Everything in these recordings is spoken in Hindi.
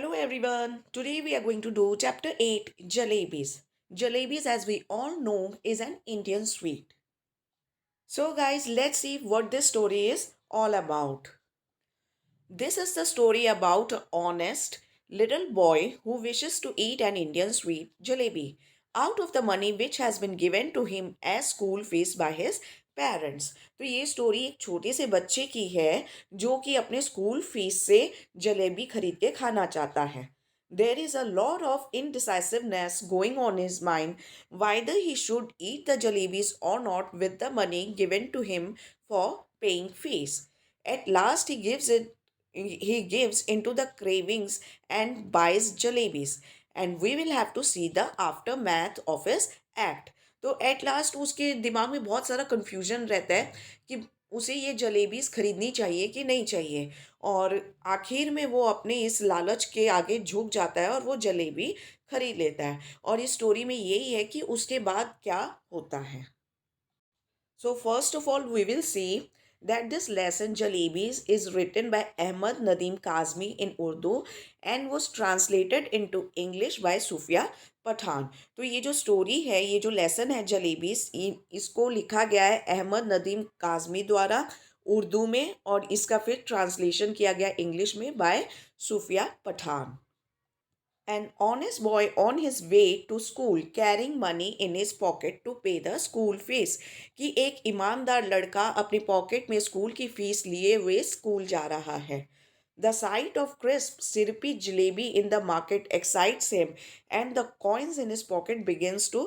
Hello everyone. Today we are going to do chapter 8 Jalebis. Jalebis, as we all know, is an Indian sweet. So, guys, let's see what this story is all about. This is the story about an honest little boy who wishes to eat an Indian sweet, jalebi, out of the money which has been given to him as school fees by his parents. तो ये स्टोरी एक छोटे से बच्चे की है जो कि अपने स्कूल फीस से जलेबी खरीद के खाना चाहता है। There is a lot of indecisiveness going on in his mind whether he should eat the jalebis or not with the money given to him for paying fees. At last, he gives into the cravings and buys jalebis, and we will have to see the aftermath of his act. तो एट लास्ट उसके दिमाग में बहुत सारा कन्फ्यूजन रहता है कि उसे ये जलेबीज खरीदनी चाहिए कि नहीं चाहिए, और आखिर में वो अपने इस लालच के आगे झुक जाता है और वो जलेबी खरीद लेता है। और इस स्टोरी में यही है कि उसके बाद क्या होता है। So first of all, we will see that this lesson Jalebis is written by Ahmad Nadeem Kazmi in Urdu and was translated into English by Sufia Pathan. तो ये जो स्टोरी है, ये जो लेसन है जलेबीज, इसको लिखा गया है अहमद नदीम काजमी द्वारा उर्दू में, और इसका फिर ट्रांसलेशन किया गया इंग्लिश में by Sufiya Pathan. An honest boy on his way to school carrying money in his pocket to pay the school fees, कि एक ईमानदार लड़का अपनी पॉकेट में स्कूल की फीस लिए हुए स्कूल जा रहा है। The sight of crisp, syrupy jalebi in the market excites him, and the coins in his pocket begins to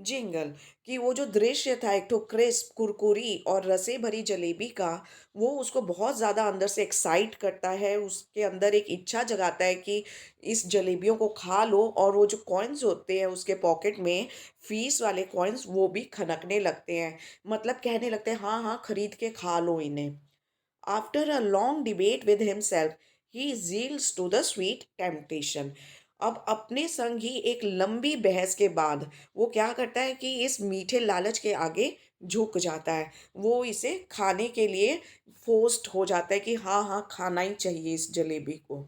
jingle। कि वो जो दृश्य था एक तो क्रिस्प, कुरकुरी और रसे भरी जलेबी का, वो उसको बहुत ज़्यादा अंदर से एक्साइट करता है, उसके अंदर एक इच्छा जगाता है कि इस जलेबियों को खा लो। और वो जो कॉइन्स होते हैं उसके पॉकेट में, फीस वाले कॉइन्स, वो भी खनकने लगते हैं, मतलब कहने लगते हैं हाँ हाँ खरीद के खा लो इन्हें। After a long debate with himself he yields to the sweet temptation. अब अपने संग ही एक लंबी बहस के बाद वो क्या करता है कि इस मीठे लालच के आगे झुक जाता है, वो इसे खाने के लिए फोर्स्ड हो जाता है कि हाँ हाँ खाना ही चाहिए इस जलेबी को।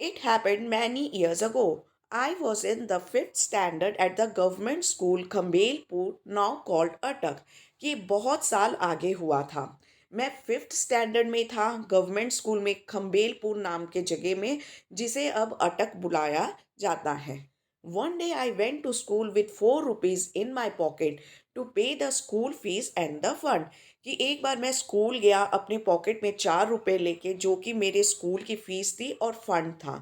It happened many years ago. I was in the fifth standard at the government school Khambelpur, now called Atak। कि बहुत साल आगे हुआ था। मैं फिफ्थ स्टैंडर्ड में था गवर्नमेंट स्कूल में खम्बेलपुर नाम के जगह में, जिसे अब अटक बुलाया जाता है। One day I went to school with 4 rupees in my pocket to pay the school fees and the fund। कि एक बार मैं स्कूल गया अपने पॉकेट में 4 रुपए लेके, जो कि मेरे स्कूल की फीस थी और फंड था।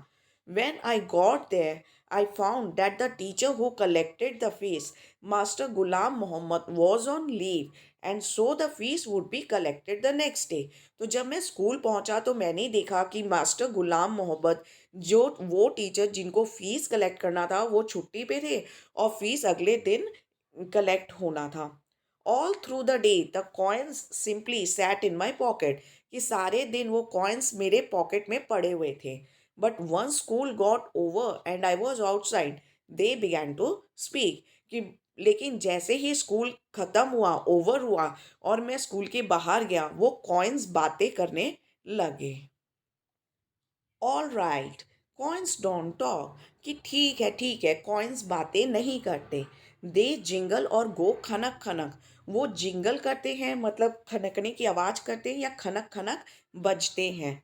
When I got there, I found that the teacher who collected the fees, Master Ghulam Mohammed, was on leave, and so the fees would be collected the next day। तो जब मैं स्कूल पहुंचा तो मैंने देखा कि मास्टर गुलाम मोहम्मद, जो वो टीचर जिनको फीस कलेक्ट करना था, वो छुट्टी पे थे और फीस अगले दिन कलेक्ट होना था। All through the day the coins simply sat in my pocket. कि सारे दिन वो कॉइन्स मेरे पॉकेट में पड़े हुए थे। But when school got over and I was outside, they began to speak. कि लेकिन जैसे ही स्कूल ख़त्म हुआ, ओवर हुआ, और मैं स्कूल के बाहर गया, वो कॉइन्स बातें करने लगे। All right, coins don't talk. कि ठीक है कॉइन्स बातें नहीं करते। दे जिंगल और गो खनक खनक। वो जिंगल करते हैं, मतलब खनकने की आवाज़ करते हैं, या खनक खनक बजते हैं।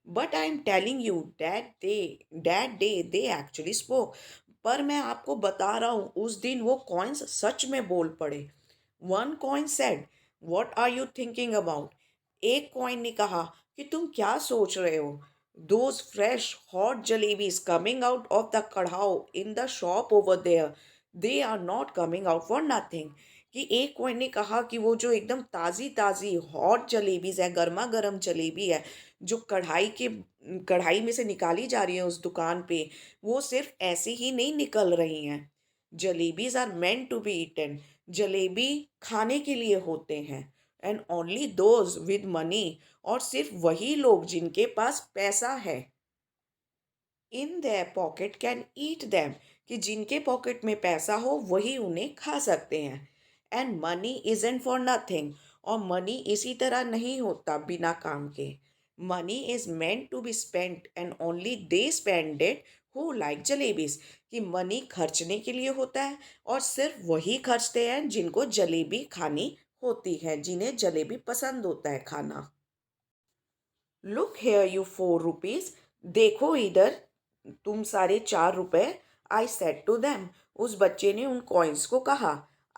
But I am telling you that day they actually spoke. पर मैं आपको बता रहा हूँ उस दिन वो कॉइन्स सच में बोल पड़े। One coin said, what are you thinking about. एक कॉइन ने कहा कि तुम क्या सोच रहे हो। Those fresh hot jalebis coming out of the kadhai in the shop over there, they are not coming out for nothing. कि एक कॉइन ने कहा कि वो जो एकदम ताज़ी ताज़ी हॉट जलेबीज है, गर्मा गर्म जलेबी है, जो कढ़ाई में से निकाली जा रही है उस दुकान पे, वो सिर्फ ऐसे ही नहीं निकल रही हैं। Jalebis are meant to be eaten. Jalebi खाने के लिए होते हैं। And only those with money, और सिर्फ वही लोग जिनके पास पैसा है, in their pocket can eat them. कि जिनके पॉकेट में पैसा हो वही उन्हें खा सकते हैं। And money isn't for nothing. और मनी इसी तरह नहीं होता बिना काम के। Money is meant to be spent and only they spend it who like jalebis. कि मनी खर्चने के लिए होता है और सिर्फ वही खर्चते हैं जिनको जलेबी खानी होती है, जिन्हें जलेबी पसंद होता है खाना। लुक हेयर यू 4 रुपीज, देखो इधर तुम सारे 4 रुपए। आई सेड टू देम, उस बच्चे ने उन कॉइन्स को कहा।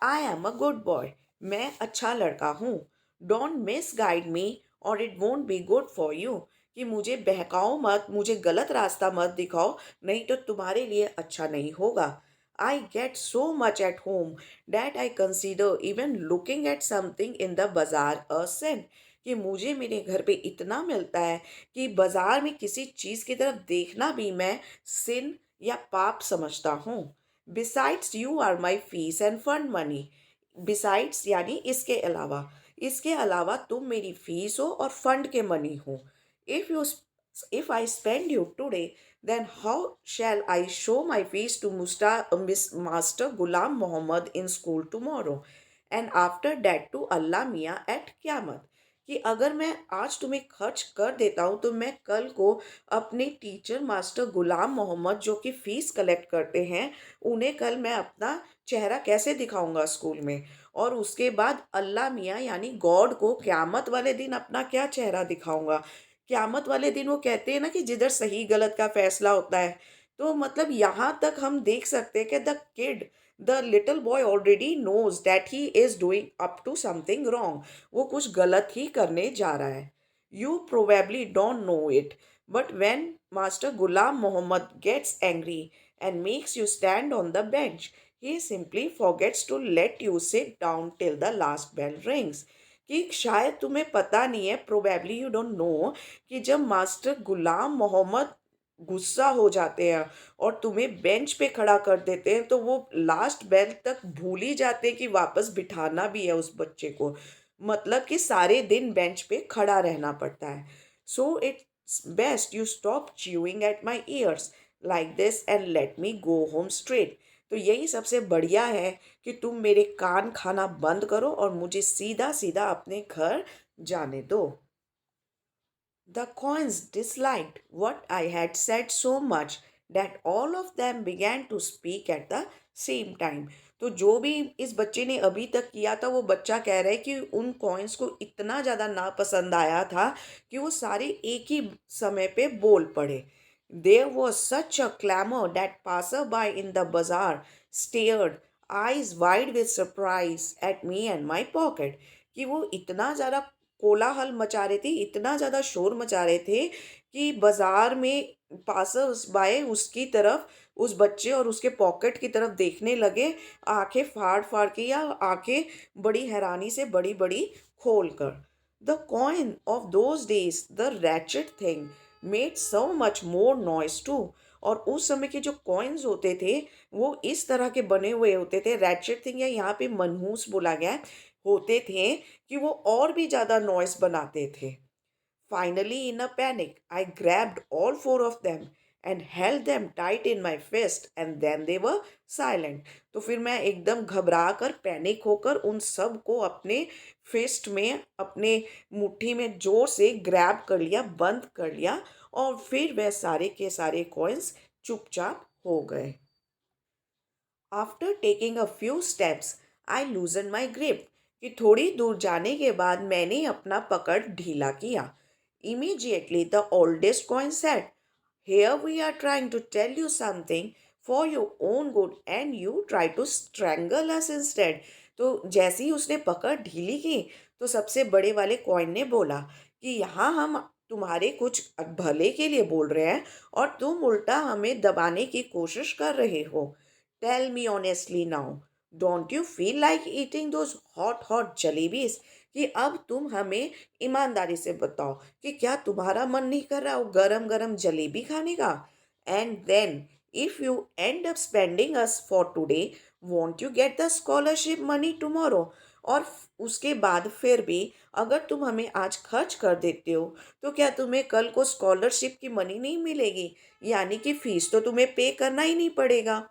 I am a good boy, मैं अच्छा लड़का हूँ। डोंट मिस गाइड मी और it won't be good for you. कि मुझे बहकाओ मत, मुझे गलत रास्ता मत दिखाओ, नहीं तो तुम्हारे लिए अच्छा नहीं होगा। I get so much at home that I consider even looking at something in the बाजार अ sin। कि मुझे मेरे घर पे इतना मिलता है कि बाजार में किसी चीज़ की तरफ देखना भी मैं सिन या पाप समझता हूँ। Besides you are my fees and fund money. Besides यानी इसके अलावा तुम मेरी फीस हो और फंड के मनी हो। If you if I spend you today, then how shall I show my face to Miss Master Ghulam Muhammad in school tomorrow? And after that to Allah Mia at Qiyamah। कि अगर मैं आज तुम्हें खर्च कर देता हूँ तो मैं कल को अपने टीचर मास्टर गुलाम मोहम्मद जो कि फ़ीस कलेक्ट करते हैं, उन्हें कल मैं अपना चेहरा कैसे दिखाऊंगा स्कूल में। और उसके बाद अल्लाह मियाँ यानी गॉड को क़यामत वाले दिन अपना क्या चेहरा दिखाऊंगा। क़यामत वाले दिन वो कहते हैं ना कि जिधर सही गलत का फैसला होता है। तो मतलब यहाँ तक हम देख सकते हैं कि the little boy already knows that he is doing up to something wrong. वो कुछ गलत ही करने जा रहा है। You probably don't know it, but when master Ghulam Mohammad gets angry and makes you stand on the bench, he simply forgets to let you sit down till the last bell rings। कि शायद तुम्हें पता नहीं है, प्रोबेबली यू डोंट नो, कि जब मास्टर गुलाम मोहम्मद गुस्सा हो जाते हैं और तुम्हें बेंच पे खड़ा कर देते हैं तो वो लास्ट बेल तक भूल ही जाते हैं कि वापस बिठाना भी है उस बच्चे को। मतलब कि सारे दिन बेंच पे खड़ा रहना पड़ता है। So it's best you stop chewing at my years like this and let me go home straight. तो यही सबसे बढ़िया है कि तुम मेरे कान खाना बंद करो और मुझे सीधा सीधा अपने घर जाने दो। The coins disliked what I had said so much that all of them began to speak at the same time। तो जो भी इस बच्चे ने अभी तक किया था वो बच्चा कह रहा है कि उन कॉइन्स को इतना ज़्यादा नापसंद आया था कि वो सारे एक ही समय पे बोल पड़े। There was such a clamor that passer-by in the bazaar stared, eyes wide with surprise, at me and my pocket। कि वो इतना ज़्यादा कोलाहल मचा रहे थे, इतना ज़्यादा शोर मचा रहे थे कि बाजार में पासर्स बाय उसकी तरफ, उस बच्चे और उसके पॉकेट की तरफ देखने लगे, आंखें फाड़ फाड़ के या आंखें बड़ी हैरानी से बड़ी बड़ी खोल कर। The coin of those days the ratchet thing made so much more noise too. और उस समय के जो कॉइन्स होते थे वो इस तरह के बने हुए होते थे, रैचेट थिंग या यहाँ पे मनहूस बोला गया है, होते थे कि वो और भी ज़्यादा नॉइस बनाते थे। Finally, in a panic, I grabbed all four of them and held them tight in my fist and then they were silent। तो फिर मैं एकदम घबरा कर, पैनिक होकर उन सब को अपने फिस्ट में, अपने मुट्ठी में जोर से ग्रैब कर लिया, बंद कर लिया, और फिर वह सारे के सारे कॉइन्स चुपचाप हो गए। After taking a few steps I लूजन my grip. कि थोड़ी दूर जाने के बाद मैंने अपना पकड़ ढीला किया। Immediately the oldest coin said, here we are trying to tell you something for your own good and you try to strangle us instead। तो जैसे ही उसने पकड़ ढीली की तो सबसे बड़े वाले कॉइन ने बोला कि यहाँ हम तुम्हारे कुछ भले के लिए बोल रहे हैं और तुम उल्टा हमें दबाने की कोशिश कर रहे हो। Tell me honestly now, don't you feel like eating those hot hot jalebis. कि अब तुम हमें ईमानदारी से बताओ कि क्या तुम्हारा मन नहीं कर रहा वो गरम गरम जलेबी खाने का। And then if you end up spending us for today, won't you get the scholarship money tomorrow. और उसके बाद फिर भी अगर तुम हमें आज खर्च कर देते हो तो क्या तुम्हें कल को स्कॉलरशिप की मनी नहीं मिलेगी, यानी कि फीस तो तुम्हें पे करना ही नहीं पड़ेगा।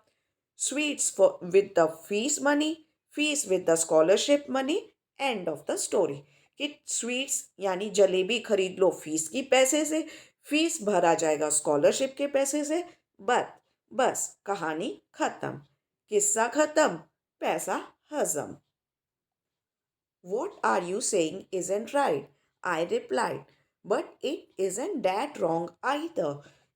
Sweets for with the fees money, fees with the scholarship money, end of the story. कि स्वीट्स यानी जलेबी खरीद लो फीस की पैसे से, फीस भरा जाएगा स्कॉलरशिप के पैसे से। बस बस कहानी खत्म, किस्सा खत्म, पैसा हजम। What are you saying isn't right, I replied. But it isn't that wrong either.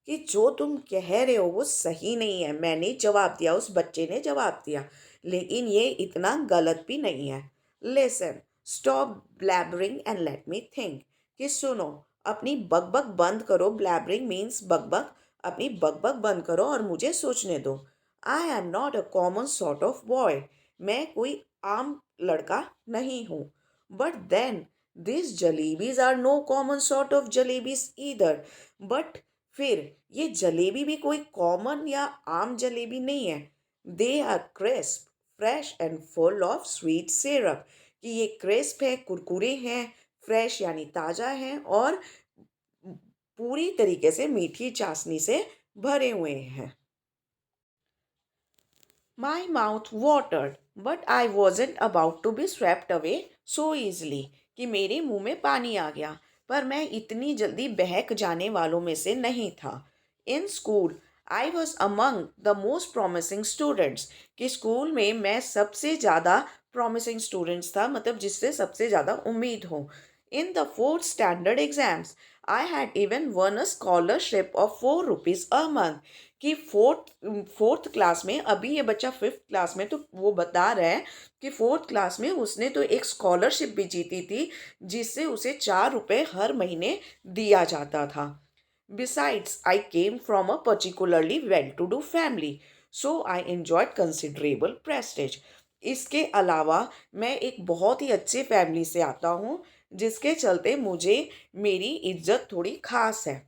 कि जो तुम कह रहे हो वो सही नहीं है, मैंने जवाब दिया, उस बच्चे ने जवाब दिया, लेकिन ये इतना गलत भी नहीं है। Listen, stop blabbering and let me think. कि सुनो, अपनी बकबक बंद करो, ब्लैबरिंग मीन्स बकबक, अपनी बकबक बंद करो और मुझे सोचने दो। I am not a common sort of boy. मैं कोई आम लड़का नहीं हूँ। But then this jalebis are no common sort of jalebis either. But फिर ये जलेबी भी कोई कॉमन या आम जलेबी नहीं है। They are crisp, fresh and full of sweet syrup. कि ये क्रिस्प है, कुरकुरे हैं, फ्रेश यानी ताज़ा है, और पूरी तरीके से मीठी चाशनी से भरे हुए हैं। My mouth watered, but I wasn't about to be swept away so easily। कि मेरे मुंह में पानी आ गया, पर मैं इतनी जल्दी बहक जाने वालों में से नहीं था। In school I was among the most promising students. कि स्कूल में मैं सबसे ज़्यादा promising स्टूडेंट्स था, मतलब जिससे सबसे ज़्यादा उम्मीद हो। In the fourth standard exams I had even one a scholarship of ₹4 a month. कि फोर्थ क्लास में, अभी ये बच्चा फिफ्थ क्लास में, तो वो बता रहा है कि फोर्थ क्लास में उसने तो एक स्कॉलरशिप भी जीती थी, जिससे उसे ₹4 हर महीने दिया जाता था। Besides I came from a particularly well to do family, so I enjoyed considerable prestige. इसके अलावा मैं एक बहुत ही अच्छे फैमिली से आता हूँ, जिसके चलते मुझे मेरी इज्जत थोड़ी खास है।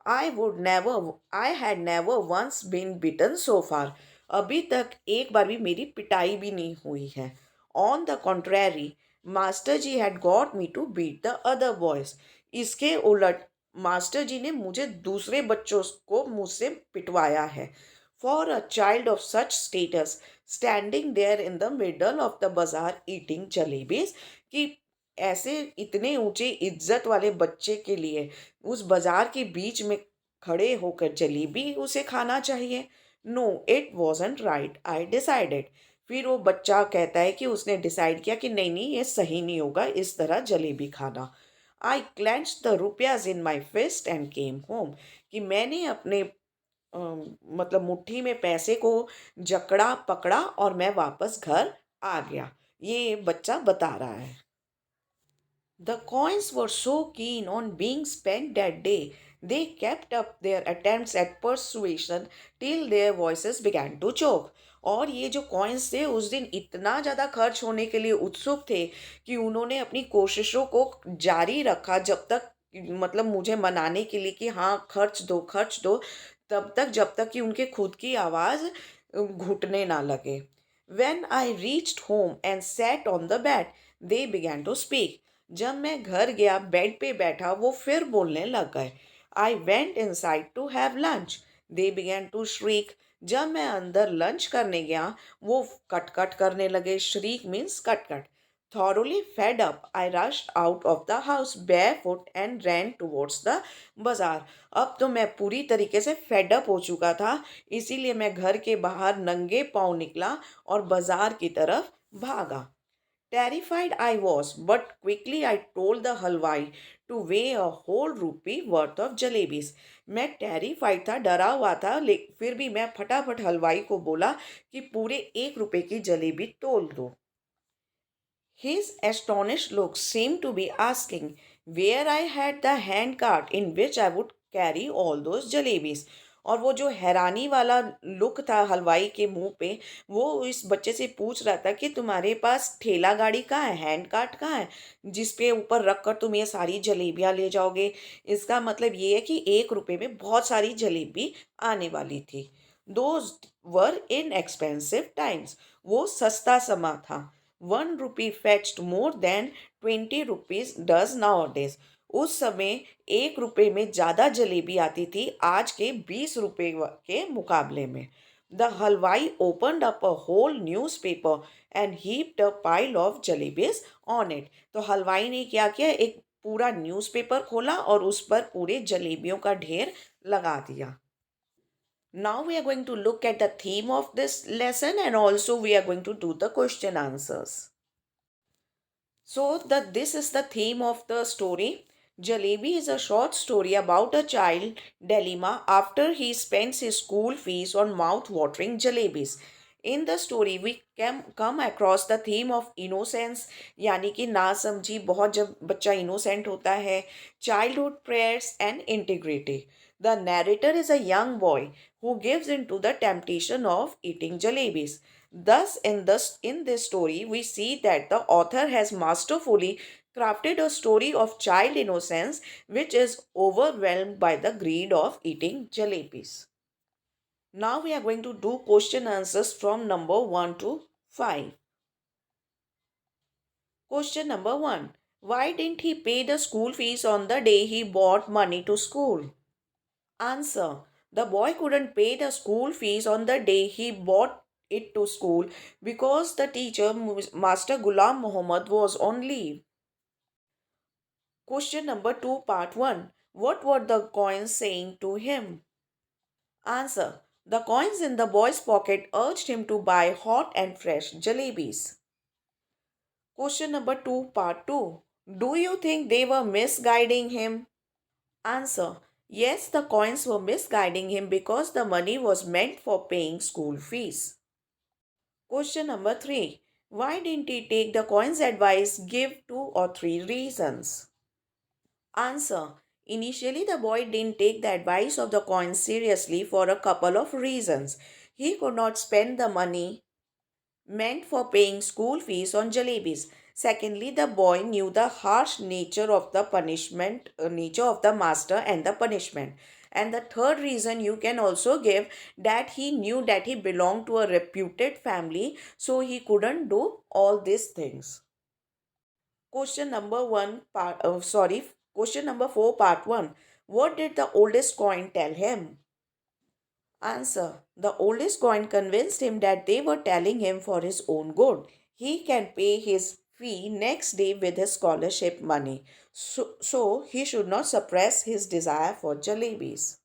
I had never once been beaten so far. अभी तक एक बार भी मेरी पिटाई भी नहीं हुई है। On the contrary, master ji had got me to beat the other boys. इसके उलट मास्टर जी ने मुझे दूसरे बच्चों को मुझसे पिटवाया है। For a child of such status standing there in the middle of the bazaar eating jalebis. कि ऐसे इतने ऊंचे इज्जत वाले बच्चे के लिए उस बाजार के बीच में खड़े होकर जलेबी उसे खाना चाहिए। No, it wasn't right, I decided. फिर वो बच्चा कहता है कि उसने डिसाइड किया कि नहीं नहीं, ये सही नहीं होगा इस तरह जलेबी खाना। I clench the rupayas in my fist and came home. कि मैंने अपने मतलब मुट्ठी में पैसे को जकड़ा पकड़ा और मैं वापस घर आ गया। ये बच्चा बता रहा है। The coins were so keen on being spent that day, they kept up their attempts at persuasion till their voices began to choke। और ये जो कॉइन्स थे उस दिन इतना ज़्यादा खर्च होने के लिए उत्सुक थे कि उन्होंने अपनी कोशिशों को जारी रखा जब तक, मतलब मुझे मनाने के लिए कि हाँ खर्च दो, तब तक जब तक कि उनके खुद की आवाज़ घुटने ना लगे। When I reached home and sat on the bed, they began to speak। जब मैं घर गया, बेड पे बैठा, वो फिर बोलने लग गए। I went inside to have lunch, they began to shriek. जब मैं अंदर लंच करने गया, वो कट कट करने लगे। श्रीक मीन्स कट कट। Thoroughly fed up, I rushed out of the house barefoot and ran towards the बाजार। अब तो मैं पूरी तरीके से फेड अप हो चुका था, इसीलिए मैं घर के बाहर नंगे पाँव निकला और बाजार की तरफ भागा। Terrified I was, but quickly I told the हलवाई to weigh a whole rupee worth of jalebis। मैं टेरिफाइड था, डरा हुआ था, फिर भी मैं फटाफट हलवाई को बोला कि पूरे ₹1 की जलेबी तोल दो। His astonished look seemed to be asking where I had the hand cart in which I would carry all those jalebis। और वो जो हैरानी वाला लुक था हलवाई के मुंह पे, वो इस बच्चे से पूछ रहा था कि तुम्हारे पास ठेला गाड़ी कहाँ है, हैंड कार्ट कहाँ है, जिस पे ऊपर रख कर तुम ये सारी जलेबियाँ ले जाओगे। इसका मतलब ये है कि ₹1 में बहुत सारी जलेबी आने वाली थी। Those were in expensive times. वो सस्ता समा था। ₹1 fetched more than ₹20 does nowadays। उस समय ₹1 में ज़्यादा जलेबी आती थी आज के ₹20 के मुकाबले में। The halwai opened up a whole newspaper and heaped a pile of jalebis on it. तो हलवाई ने क्या किया, एक पूरा न्यूज़पेपर खोला और उस पर पूरे जलेबियों का ढेर लगा दिया. Now we are going to look at the theme of this lesson, and also we are going to do the question answers. So this is the theme of the story. Jalebi is a short story about a child dilemma after he spends his school fees on mouth-watering jalebis. In the story, we can come across the theme of innocence, यानी कि ना समझी बहुत जब बच्चा innocent होता है, childhood prayers and integrity. The narrator is a young boy who gives in to the temptation of eating jalebis. Thus, in this story, we see that the author has masterfully crafted a story of child innocence which is overwhelmed by the greed of eating jalebis. Now we are going to do question answers from number 1 to 5. Question number 1. Why didn't he pay the school fees on the day he brought money to school? Answer. The boy couldn't pay the school fees on the day he brought it to school because the teacher, Master Ghulam Muhammad, was on leave. Question number 2, part 1. What were the coins saying to him? Answer. The coins in the boy's pocket urged him to buy hot and fresh jalebis. Question number 2, part 2. Do you think they were misguiding him? Answer. Yes, the coins were misguiding him because the money was meant for paying school fees. Question number 3. Why didn't he take the coins advice? Give 2 or 3 reasons. Answer. Initially, the boy didn't take the advice of the coins seriously for a couple of reasons. He could not spend the money meant for paying school fees on jalebis. Secondly, the boy knew the harsh nature of the nature of the master and the punishment. And the third reason you can also give, that he knew that he belonged to a reputed family, so he couldn't do all these things. Question number 1 part question number 4 part 1. What did the oldest coin tell him? Answer. The oldest coin convinced him that they were telling him for his own good. He can pay his fee next day with his scholarship money. So he should not suppress his desire for jalebis.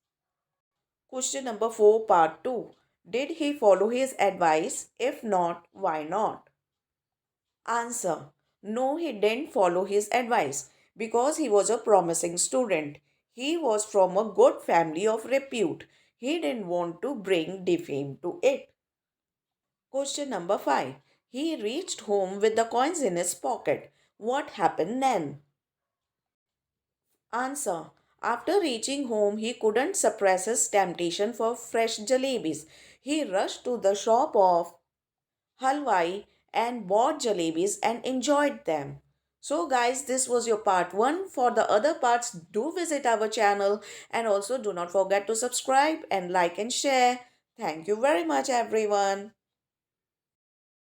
Question number 4, part 2. Did he follow his advice? If not, why not? Answer. No, he didn't follow his advice because he was a promising student. He was from a good family of repute. He didn't want to bring defame to it. Question number 5. He reached home with the coins in his pocket. What happened then? Answer. After reaching home, he couldn't suppress his temptation for fresh jalebis. He rushed to the shop of halwai and bought jalebis and enjoyed them. So guys, this was your part 1. For the other parts, do visit our channel and also do not forget to subscribe and like and share. Thank you very much everyone.